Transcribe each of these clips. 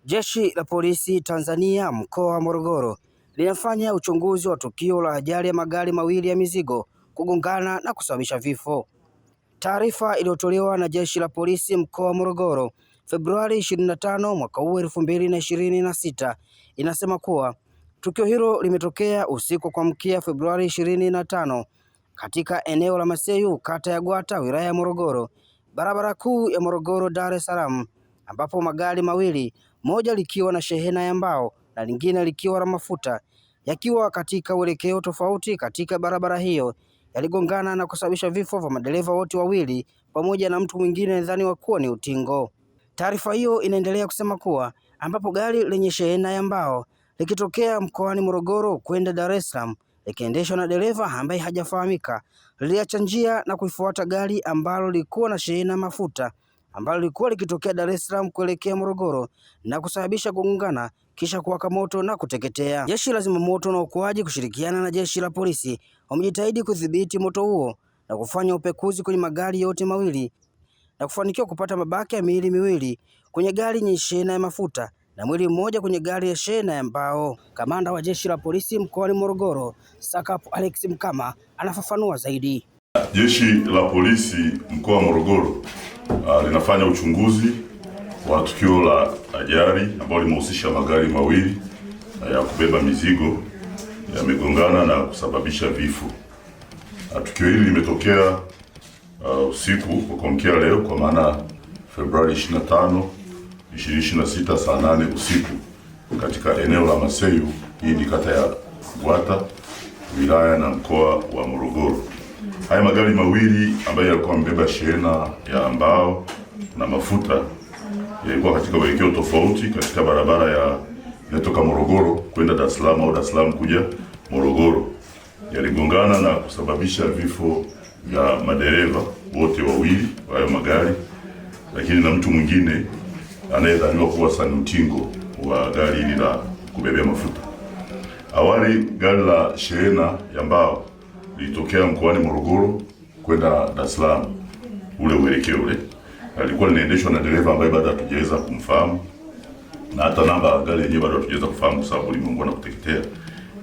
Jeshi la Polisi Tanzania mkoa wa Morogoro linafanya uchunguzi wa tukio la ajali ya magari mawili ya mizigo kugongana na kusababisha vifo. Taarifa iliyotolewa na Jeshi la Polisi mkoa wa Morogoro Februari 25 mwaka huu 2026 inasema kuwa tukio hilo limetokea usiku kwa kuamkia Februari 25 katika eneo la Maseyu, kata ya Gwata, wilaya ya Morogoro, barabara kuu ya Morogoro Dar es Salaam, ambapo magari mawili, moja likiwa na shehena ya mbao na lingine likiwa na mafuta, yakiwa katika uelekeo tofauti katika barabara hiyo, yaligongana na kusababisha vifo vya madereva wote wawili pamoja na mtu mwingine nadhaniwa kuwa ni utingo. Taarifa hiyo inaendelea kusema kuwa ambapo gari lenye shehena ya mbao likitokea mkoani Morogoro kwenda Dar es Salaam likiendeshwa na dereva ambaye hajafahamika, liliacha njia na kuifuata gari ambalo lilikuwa na shehena mafuta ambalo lilikuwa likitokea Dar es Salaam kuelekea Morogoro na kusababisha kugongana kisha kuwaka moto na kuteketea. Jeshi la Zimamoto na Uokoaji kushirikiana na Jeshi la Polisi wamejitahidi kudhibiti moto huo na kufanya upekuzi kwenye magari yote mawili na kufanikiwa kupata mabaki ya miili miwili kwenye gari yenye shehena ya mafuta na mwili mmoja kwenye gari ya shehena ya mbao. Kamanda wa Jeshi la Polisi mkoani Morogoro, SACP Alex Mkama, anafafanua zaidi. Jeshi la Polisi mkoa wa Morogoro linafanya uchunguzi wa tukio la ajali ambalo limehusisha magari mawili ya kubeba mizigo yamegongana na kusababisha vifo. Tukio hili limetokea usiku kwa kuamkia leo, kwa maana Februari 25, 2026 saa 8 usiku katika eneo la Maseyu, hii ni kata ya Gwata, wilaya na mkoa wa Morogoro. Haya magari mawili ambayo yalikuwa yamebeba shehena ya mbao na mafuta yalikuwa katika uelekeo tofauti katika barabara ya inatoka Morogoro kwenda Dar es Salaam au Dar es Salaam kuja Morogoro. Yaligongana na kusababisha vifo vya madereva wote wawili wa hayo magari, lakini na mtu mwingine anayedhaniwa kuwa ni utingo wa gari hili la kubebea mafuta. Awali gari la shehena ya mbao lilitokea mkoani Morogoro kwenda Dar es Salaam, ule uelekeo ule alikuwa linaendeshwa na dereva ambaye bado hatujaweza kumfahamu, na hata namba ya gari yenyewe bado hatujaweza kufahamu kwa sababu limeungua na kuteketea.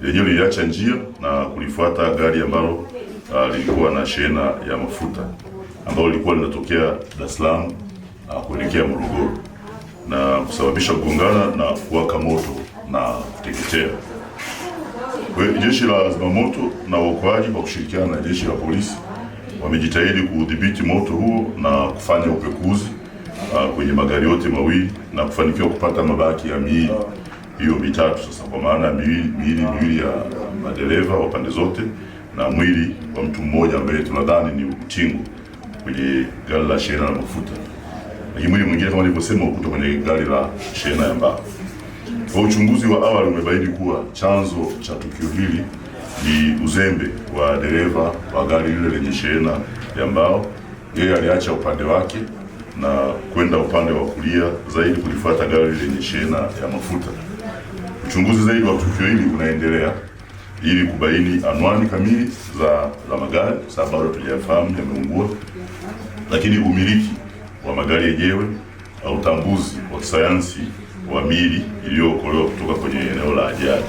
Lenyewe liliacha njia na kulifuata gari ambalo lilikuwa na shehena ya mafuta ambalo lilikuwa linatokea Dar es Salaam kuelekea Morogoro na kusababisha kugongana na kuwaka moto na kuteketea. Jeshi la Zimamoto na Uokoaji kwa kushirikiana na Jeshi la Polisi wamejitahidi kudhibiti moto huo na kufanya upekuzi kwenye magari yote mawili na kufanikiwa kupata mabaki ya miili hiyo mitatu sasa, kwa maana miili ya madereva wa pande zote na mwili wa mtu mmoja ambaye tunadhani ni utingo kwenye gari la shehena la mafuta, na mwili mwingine kama nilivyosema ukuta kwenye gari la shehena ya mbao. Kwa uchunguzi wa awali umebaini kuwa chanzo cha tukio hili ni uzembe wa dereva wa gari lile lenye shehena ya mbao. Yeye aliacha upande wake na kwenda upande wa kulia zaidi kulifuata gari lenye shehena ya mafuta. Uchunguzi zaidi wa tukio hili unaendelea ili kubaini anwani kamili za magari, sababu bado hatujafahamu yameungua, lakini umiliki wa magari yenyewe au utambuzi wa kisayansi wa miili iliyookolewa kutoka kwenye eneo la ajali.